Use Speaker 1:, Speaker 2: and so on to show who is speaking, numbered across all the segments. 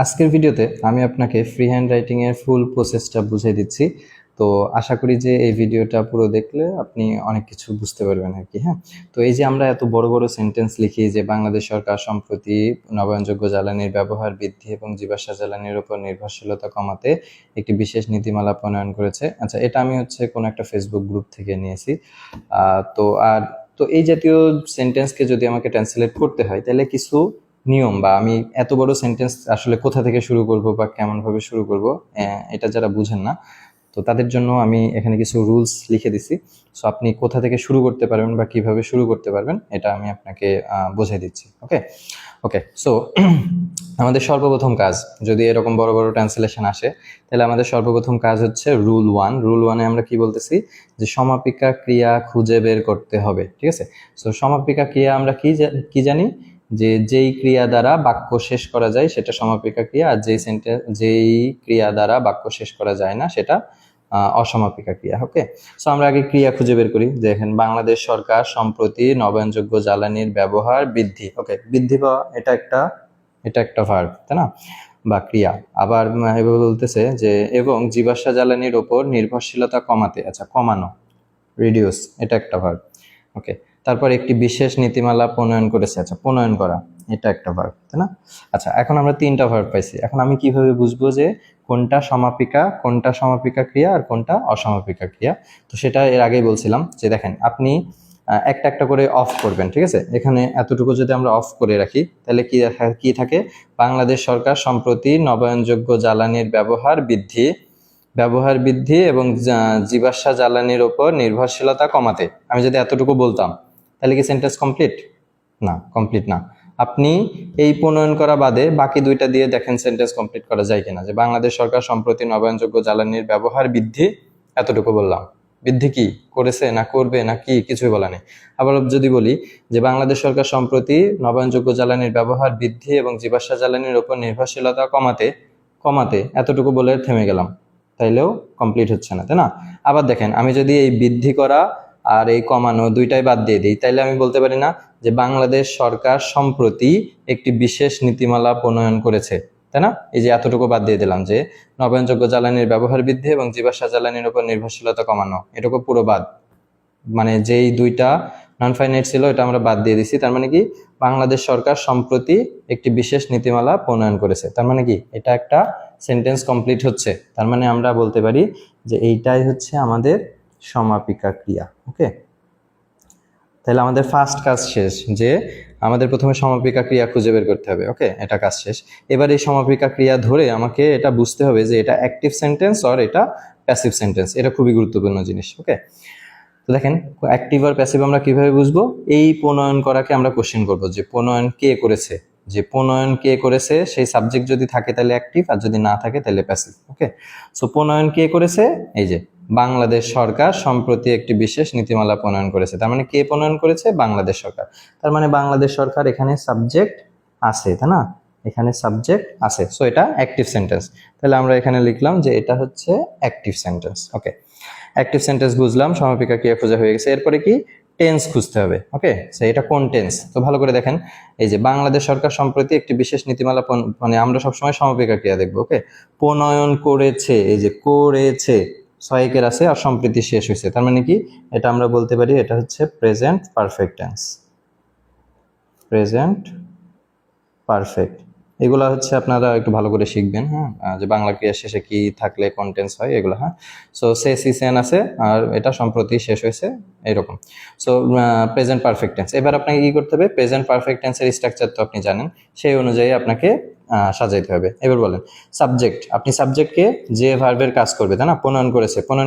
Speaker 1: আজকের ভিডিওতে আমি আপনাকে ফ্রি হ্যান্ড রাইটিং এর ফুল প্রসেসটা বুঝিয়ে দিচ্ছি। তো আশা করি যে এই ভিডিওটা পুরো দেখলে আপনি অনেক কিছু বুঝতে পারবেন আর কি। হ্যাঁ, তো এই যে আমরা এত বড় বড় সেন্টেন্স লিখি যে বাংলাদেশ সরকার সম্প্রতি নবায়নযোগ্য জ্বালানির ব্যবহার বৃদ্ধি এবং জীবাশ্ম জ্বালানির উপর নির্ভরশীলতা কমাতে একটি বিশেষ নীতিমালা প্রণয়ন করেছে। আচ্ছা, এটা আমি কোনো একটা ফেসবুক গ্রুপ থেকে নিয়েছি। তো এই জাতীয় সেন্টেন্সকে যদি আমাকে ট্রান্সলেট করতে হয় তাহলে কিছু নিয়ম বা আমি এত বড় সেন্টেন্স আসলে কোথা থেকে শুরু করব বা কেমন ভাবে শুরু করব, এটা যারা বুঝেন না তো তাদের জন্য আমি এখানে কিছু রুলস লিখে দিছি। সো আপনি কোথা থেকে শুরু করতে পারবেন বা কিভাবে শুরু করতে পারবেন এটা আমি আপনাকে বুঝিয়ে দিচ্ছি। ওকে ওকে সো আমাদের সর্বপ্রথম কাজ, যদি এরকম বড় বড় ট্রান্সলেশন আসে তাহলে আমাদের সর্বপ্রথম কাজ হচ্ছে রুল ওয়ান। রুল ওয়ানে আমরা কি বলতেছি যে সমাপিকা ক্রিয়া খুঁজে বের করতে হবে। ঠিক আছে, সো সমাপিকা ক্রিয়া আমরা কি জানি যে যেই ক্রিয়া দ্বারা বাক্য শেষ করা যায় সেটা সমাপিকা ক্রিয়া, আর যেই ক্রিয়া দ্বারা বাক্য শেষ করা যায় না সেটা অসমাপিকা ক্রিয়া। ওকে, সো আমরা আগে ক্রিয়া খুঁজে বের করি। দেখেন, বাংলাদেশ সরকার সম্প্রতি নবায়নযোগ্য জ্বালানির ব্যবহার বৃদ্ধি। ওকে, বৃদ্ধি পাওয়া এটা একটা ভার্ব, তাই না, বা ক্রিয়া। আবার এভাবে বলতেছে যে এবং জীবাশ্ম জ্বালানির ওপর নির্ভরশীলতা কমাতে। আচ্ছা, কমানো, রিডিউস, এটা একটা ভার্ব। ওকে, তারপর একটি বিশেষ নীতিমালা প্রণয়ন করেছে। আচ্ছা, প্রণয়ন করা, এটা একটা ভার্ব, তাই না। আচ্ছা, এখন আমরা তিনটা ভার্ব পাইছি। এখন আমি কিভাবে বুঝবো যে কোনটা সমাপিকা ক্রিয়া আর কোনটা অসমাপিকা ক্রিয়া? তো সেটা এর আগেই বলছিলাম যে দেখেন, আপনি একটা একটা করে অফ করবেন। ঠিক আছে, এখানে এতটুকু যদি আমরা অফ করে রাখি তাহলে কি থাকে, বাংলাদেশ সরকার সম্প্রতি নবায়নযোগ্য জ্বালানির ব্যবহার বৃদ্ধি এবং জীবাশ্ম জ্বালানির ওপর নির্ভরশীলতা কমাতে। আমি যদি এতটুকু বলতাম তাহলে কি সেন্টেন্স কমপ্লিট? না, কমপ্লিট না। আপনি এই প্রণয়ন করা বাদে বাকি দুইটা দিয়ে দেখেন সেন্টেন্স কমপ্লিট করা যায় কিনা। যে বাংলাদেশ সরকার সম্প্রতি নবায়নযোগ্য জ্বালানির ব্যবহার বৃদ্ধি, এতটুকু বললাম, বৃদ্ধি কি করেছে না করবে না কি কিছুই বলা নেই। আবার যদি বলি যে বাংলাদেশ সরকার সম্প্রতি নবায়নযোগ্য জ্বালানির ব্যবহার বৃদ্ধি এবং জীবাশ্ম জ্বালানির উপর নির্ভরশীলতা কমাতে এতটুকু বলে থেমে গেলাম, তাইলেও কমপ্লিট হচ্ছে না, তাই না। আবার দেখেন, আমি যদি এই বৃদ্ধি করা আর এই কমানো দুইটাই বাদ দিয়ে দিই তাইলে আমি বলতে পারি না যে বাংলাদেশ সরকার সম্প্রতি একটি বিশেষ নীতিমালা প্রণয়ন করেছে, তাই না। এই যে এতটুকু বাদ দিয়ে দিলাম যে নবায়নযোগ্য জ্বালানির ব্যবহার বৃদ্ধি এবং জীবাশ্ম জ্বালানির উপর নির্ভরশীলতা কমানো, এটুকু পুরো বাদ। মানে যেই দুইটা নন ফাইনাইট ছিল এটা আমরা বাদ দিয়ে দিছি। তার মানে কি, বাংলাদেশ সরকার সম্প্রতি একটি বিশেষ নীতিমালা প্রণয়ন করেছে, তার মানে কি এটা একটা সেন্টেন্স কমপ্লিট হচ্ছে। তার মানে আমরা বলতে পারি যে এইটাই হচ্ছে আমাদের সমাপিকা ক্রিয়া। ওকে, তাহলে আমাদের ফার্স্ট কাজ শেষ, যে আমাদের প্রথমে সমাপিকা ক্রিয়া খুঁজে বের করতে হবে। ওকে, এটা কাজ শেষ। এবার এই সমাপিকা ক্রিয়া ধরে আমাকে এটা বুঝতে হবে যে এটা অ্যাক্টিভ সেন্টেন্স আর এটা প্যাসিভ সেন্টেন্স। এটা খুবই গুরুত্বপূর্ণ জিনিস। ওকে, তো দেখেন, অ্যাক্টিভ আর প্যাসিভ আমরা কিভাবে বুঝবো? এই প্রণয়ন করাকে আমরা কোশ্চেন করবো যে প্রণয়ন কে করেছে, সেই সাবজেক্ট যদি থাকে তাহলে অ্যাক্টিভ, আর যদি না থাকে তাহলে প্যাসিভ। ওকে, সো প্রণয়ন কে করেছে? এই যে বাংলাদেশ সরকার সম্প্রতি একটি বিশেষ নীতিমালা প্রণয়ন করেছে। তার মানে কে প্রণয়ন করেছে? বাংলাদেশ সরকার। তার মানে বাংলাদেশ সরকার, এখানে সাবজেক্ট আছে, তাই না, এখানে সাবজেক্ট আছে। সো এটা অ্যাক্টিভ সেন্টেন্স। তাহলে আমরা এখানে লিখলাম যে এটা হচ্ছে অ্যাক্টিভ সেন্টেন্স। ওকে, অ্যাক্টিভ সেন্টেন্স বুঝলাম, সমাপিকা ক্রিয়া খোঁজা হয়ে গেছে। এরপরে কি, টেন্স খুঁজতে হবে। ওকে, সো এটা কোন টেন্স? তো ভালো করে দেখেন, এই যে বাংলাদেশ সরকার সম্প্রতি একটি বিশেষ নীতিমালা মানে আমরা সবসময় সমাপিকা ক্রিয়া দেখবো। ওকে, প্রণয়ন করেছে, এই যে করেছে, সহায়কের আছে আর সম্প্রতি শেষ হয়েছে। তার মানে কি, এটা আমরা বলতে পারি এটা হচ্ছে present perfect tense. Present perfect, এগুলা হচ্ছে আপনারা একটু ভালো করে শিখবেন। হ্যাঁ, যে বাংলা ক্রিয়া শেষে কি থাকলে কন্টেন্স হয় এগুলো। হ্যাঁ, সো সেন আছে আর এটা সম্প্রতি শেষ হয়েছে, এরকম। So present perfect tense. এবার আপনাকে কি করতে হবে? প্রেজেন্ট পারফেক্ট টেন্সের স্ট্রাকচার তো আপনি জানেন, সেই অনুযায়ী আপনাকে সাজাইতে হবে। এবার বলেন, সাবজেক্ট, আপনি সাবজেক্টকে যে ভার্বের কাজ করবে, তাই না, প্রণয়ন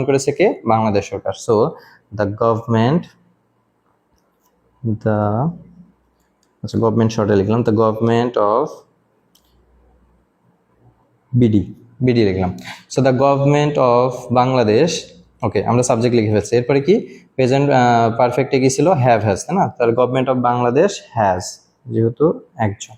Speaker 1: করেছে কে? বাংলাদেশ সরকার। সো দ্য গভর্নমেন্ট, গভর্নমেন্ট শর্টে লিখলাম, দ্য গভর্নমেন্ট অফ বিডি লিখলাম। So the government of Bangladesh. Okay, আমরা সাবজেক্ট লিখে ফেলছি। এরপরে কি, প্রেজেন্ট পারফেক্টে কি ছিল? হ্যাভ, হ্যাজ, তাই না। তার গভর্নমেন্ট অফ বাংলাদেশ হ্যাজ, যেহেতু একজন,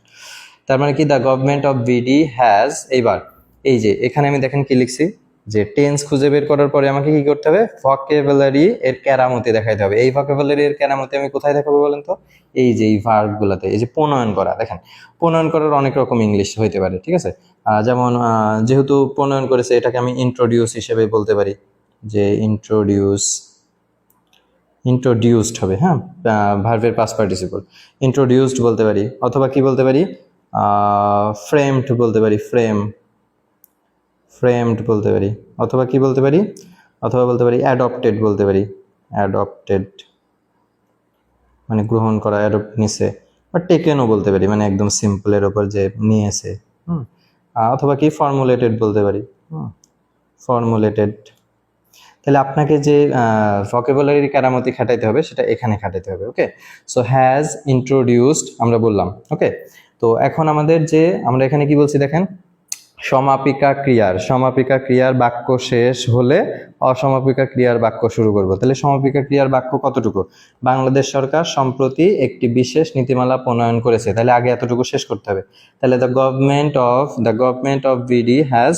Speaker 1: তার মানে কি the government of BD has. এইবার এই যে এখানে আমি দেখেন কি লিখছি, যে টেন্স খুঁজে বের করার পরে আমাকে কি করতে হবে, ভোকাবুলারি এর কেরামতি দেখাইতে হবে। এই ভোকাবুলারি এর কেরামতি আমি কোথায় দেখাবো বলেন তো? এই যে এই ভার্ব গুলাতে, এই যে প্রণয়ন করা। দেখেন প্রণয়ন করার অনেক রকম ইংলিশ হইতে পারে, ঠিক আছে? যেমন যেহেতু প্রণয়ন করেছে, এটাকে আমি ইন্ট্রোডিউস হিসেবে বলতে পারি, যে ইন্ট্রোডিউসড হবে, হ্যাঁ, ভার্বের পাস্ট পার্টিসিপল। ইন্ট্রোডিউসড বলতে পারি, অথবা কি বলতে পারি, ফ্রেমড বলতে পারি, ফ্রেমড বলতে পারি, অথবা কি বলতে পারি, অথবা বলতে পারি অ্যাডপ্টেড বলতে পারি, অ্যাডপ্টেড মানে গ্রহণ করা, অ্যাডপ্ট নিছে। বা টেকেনও বলতে পারি, মানে একদম সিম্পলের ওপর যে নিয়েছে। অথবা কি ফর্মুলেটেড বলতে পারি, ফর্মুলেটেড। তাহলে আপনাকে যে ভোকাবুলারি কেরামতি খাটাইতে হবে সেটা এখানে খাটাইতে হবে। ওকে, সো হ্যাজ ইন্ট্রোডিউসড আমরা বললাম। ওকে, তো এখন আমাদের যে আমরা এখানে কি বলছি দেখেন, সমাপিকা ক্রিয়ার বাক্য শেষ হলে অসমাপিকা ক্রিয়ার বাক্য শুরু করব। তাহলে সমাপিকা ক্রিয়ার বাক্য কতটুকু? বাংলাদেশ সরকার সম্প্রতি একটি বিশেষ নীতিমালা প্রণয়ন করেছে। তাহলে আগে এতটুকু শেষ করতে হবে। তাহলে the government of BD has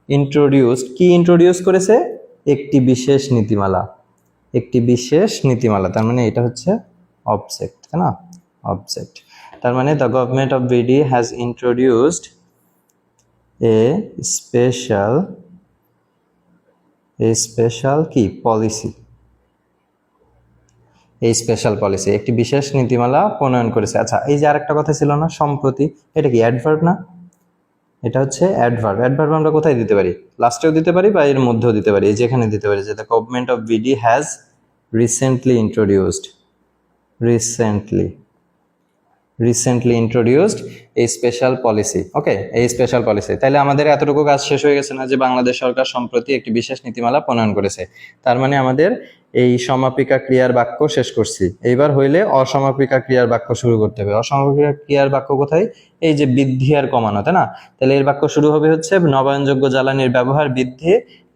Speaker 1: introduced, কি ইন্ট্রোডিউস করেছে? একটি বিশেষ নীতিমালা। তার মানে এটা হচ্ছে অবজেক্ট, তাই না? অবজেক্ট। তার মানে the government of BD has introduced a special কি পলিসি, একটি বিশেষ নীতিমালা প্রণয়ন করেছে। আচ্ছা, এই যে আরেকটা কথা ছিল না, সম্প্রতি, এটা কি অ্যাডভার্ব না? এটা হচ্ছে অ্যাডভার্ব। আমরা কোথায় দিতে পারি? লাস্টেও দিতে পারি বা এর মধ্যেও দিতে পারি, যেখানে দিতে পারি, যে the government of BD has recently introduced এই স্পেশাল পলিসি। ওকে, এই স্পেশাল পলিসি। তাহলে আমাদের এতটুকু কাজ শেষ হয়ে গেছে না, যে বাংলাদেশ সরকার সম্প্রতি একটি বিশেষ নীতিমালা প্রণয়ন করেছে। তার মানে আমাদের এই সমাপিকা ক্রিয়ার বাক্য শেষ করছি। এইবার হইলে অসমাপিকা ক্রিয়ার বাক্য শুরু করতে হবে। অসমাপিকা ক্রিয়ার বাক্য কোথায়? এই যে বৃদ্ধি আর কমানো, তাই না? তাহলে এর বাক্য শুরু হবে হচ্ছে নবায়নযোগ্য জ্বালানির ব্যবহার বৃদ্ধি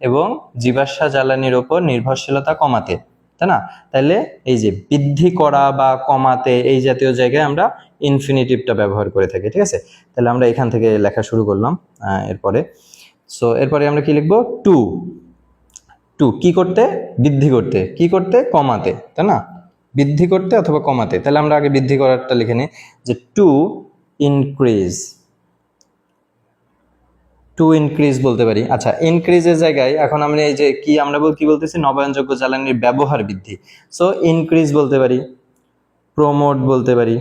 Speaker 1: এবং জীবাশ্ম জ্বালানির ওপর নির্ভরশীলতা কমাতে, তাই না? তাহলে এই যে বৃদ্ধি করা বা কমাতে, এই জাতীয় জায়গায় আমরা ইনফিনিটিভটা ব্যবহার করে থাকি, ঠিক আছে? তাহলে আমরা এখান থেকে লেখা শুরু করলাম। এরপরে আমরা কি লিখবো? টু কি করতে? বৃদ্ধি করতে। কি করতে? কমাতে, তাই না? বৃদ্ধি করতে অথবা কমাতে। তাহলে আমরা আগে বৃদ্ধি করারটা লিখে নিই, যে টু ইনক্রিজ বলতে পারি। আচ্ছা, ইনক্রিজের জায়গায় এখন আমরা এই যে কি বলতেছি, নবায়নযোগ্য জ্বালানির ব্যবহার বৃদ্ধি। সো ইনক্রিজ বলতে পারি, প্রমোট বলতে পারি,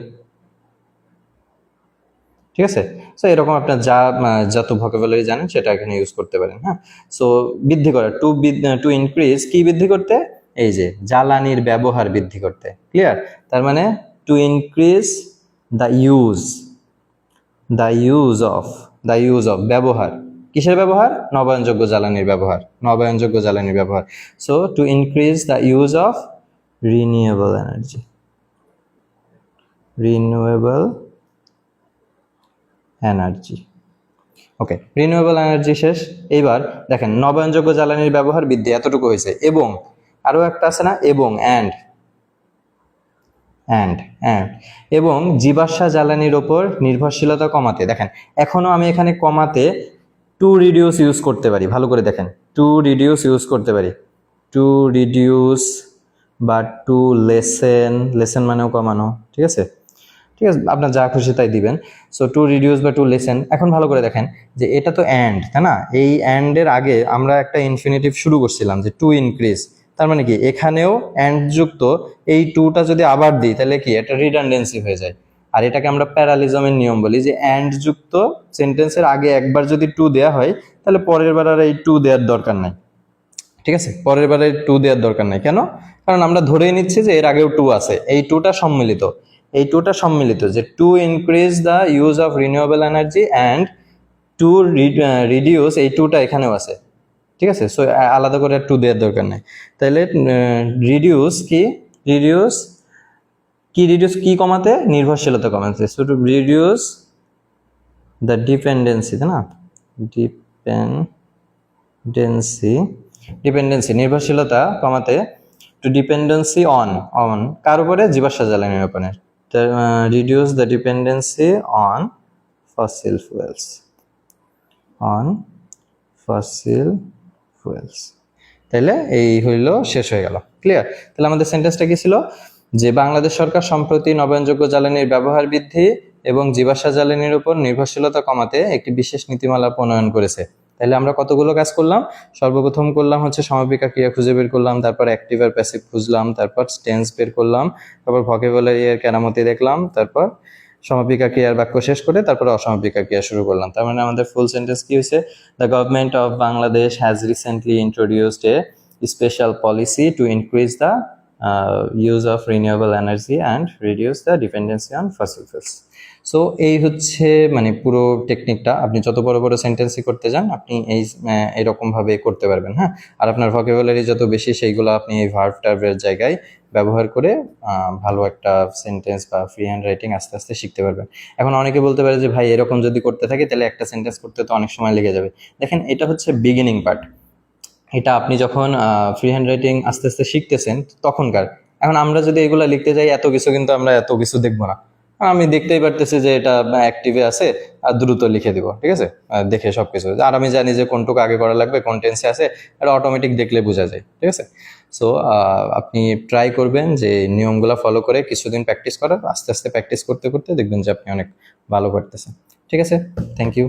Speaker 1: ঠিক আছে? সো এরকম আপনার যত ভোকাবুলারি জানেন সেটা এখানে ইউজ করতে পারেন। হ্যাঁ, সো বৃদ্ধি করা, টু ইনক্রিজ, কি বৃদ্ধি করতে? এই যে জ্বালানির ব্যবহার বৃদ্ধি করতে। ক্লিয়ার? তার মানে to increase the use of ব্যবহার, কিসের ব্যবহার? নবায়নযোগ্য জ্বালানির ব্যবহার। So to increase the use of renewable energy. Okay, renewable energy শেষ। এইবার দেখেন, নবায়নযোগ্য জ্বালানির ব্যবহার বৃদ্ধি, এতটুকু হয়েছে। এবং আরো একটা আছে না, এবং এবং জীবাশ্ম জ্বালানির ওপর নির্ভরশীলতা কমাতে। দেখেন, এখনো আমি এখানে কমাতে টু রিডিউস ইউজ করতে পারি। ভালো করে দেখেন, টু রিডিউস ইউজ করতে পারি, টু রিডিউস বা টু লেসেন মানেও কমানো, ঠিক আছে? আপনার যা খুশি তাই দিবেন। সো টু রিডিউস বা টু লেসেন। এখন ভালো করে দেখেন যে এটা তো অ্যান্ড, তাই না? এই অ্যান্ডের আগে আমরা একটা ইনফিনিটিভ শুরু করছিলাম, যে টু ইনক্রিজ। তার মানে কি এখানেও অ্যান্ড যুক্ত এই টুটা যদি আবার দিই, তাহলে কি এটা রিডান্ডেন্সি হয়ে যায়। আর এটাকে আমরা প্যারালিজমের নিয়ম বলি, যে অ্যান্ড যুক্ত সেন্টেন্সের আগে একবার যদি টু দেওয়া হয়, তাহলে পরের বার আর এই টু দেওয়ার দরকার নাই, ঠিক আছে? পরের বারে টু দেওয়ার দরকার নাই। কেন? কারণ আমরা ধরেই নিচ্ছি যে এর আগেও টু আছে। এই টুটা সম্মিলিত, যে to increase the use of renewable energy and to reduce, এই টুটা এখানেও আছে, ঠিক আছে? সো আলাদা করে টু দেওয়ার দরকার নাই। তাহলে রিডিউস কি কমাতে? নির্ভরশীলতা কমাতে। So to reduce the dependency, তাই না? ডিপেন্ডেন্সি নির্ভরশীলতা কমাতে, টু ডিপেন্ডেন্সি অন কার উপরে? জীবাশ্ম জ্বালানির উপরে। Reduce the dependency on fossil fuels. তাইলে এই হইল, শেষ হয়ে গেল। ক্লিয়ার? তাহলে আমাদের সেন্টেন্সটা কি ছিল? যে বাংলাদেশ সরকার সম্প্রতি নবায়নযোগ্য জ্বালানির ব্যবহার বৃদ্ধি এবং জীবাশ্ম জ্বালানির উপর নির্ভরশীলতা কমাতে একটি বিশেষ নীতিমালা প্রণয়ন করেছে। তাহলে আমরা কতগুলো কাজ করলাম? সর্বপ্রথম করলাম হচ্ছে সমাপিকা ক্রিয়া খুঁজে বের করলাম, তারপর অ্যাক্টিভ আর প্যাসিভ খুঁজলাম, তারপর টেন্স বের করলাম, তারপর ভোকাবুলারি এর কেরামতি দেখলাম, তারপর সমাপিকা ক্রিয়ার বাক্য শেষ করে তারপর অসমাপিকা ক্রিয়া শুরু করলাম। তার মানে আমাদের ফুল সেন্টেন্স কি হয়েছে? The government of Bangladesh has recently introduced a special policy to increase the use of renewable energy and reduce the dependency on fossil fuels. So এই হচ্ছে মানে পুরো টেকনিকটা। আপনি যত বড় বড় সেন্টেন্সই করতে যান আপনি এইরকম ভাবে করতে পারবেন। হ্যাঁ, আর আপনার ভোকাবুলারি যত বেশি সেইগুলো আপনি এই ভার্ব টার্বের জায়গায় ব্যবহার করে ভালো একটা সেন্টেন্স বা ফ্রি হ্যান্ড রাইটিং আস্তে আস্তে শিখতে পারবেন। এখন অনেকে বলতে পারে যে ভাই এরকম যদি করতে থাকে তাহলে একটা সেন্টেন্স করতে তো অনেক সময় লেগে যাবে। দেখেন, এটা হচ্ছে বিগিনিং পার্ট। এটা আপনি যখন ফ্রি হ্যান্ড রাইটিং আস্তে আস্তে শিখতেছেন তখনকার। এখন আমরা যদি এগুলো লিখতে যাই এত কিছু, কিন্তু আমরা এত কিছু দেখবো না। আমি দেখতেই পারতেছি যে এটা অ্যাক্টিভে আছে আর দ্রুত লিখে দিব, ঠিক আছে, দেখে সবকিছু। আর আমি জানি যে কোনটুকু আগে করা লাগবে, কোন টেন্সে আছে, এটা অটোমেটিক দেখলে বোঝা যায়, ঠিক আছে। সো আপনি ট্রাই করবেন যে নিয়মগুলো ফলো করে কিছুদিন প্র্যাকটিস করার, আস্তে আস্তে প্র্যাকটিস করতে করতে দেখবেন যে আপনি অনেক ভালো করতেছেন। ঠিক আছে, থ্যাংক ইউ।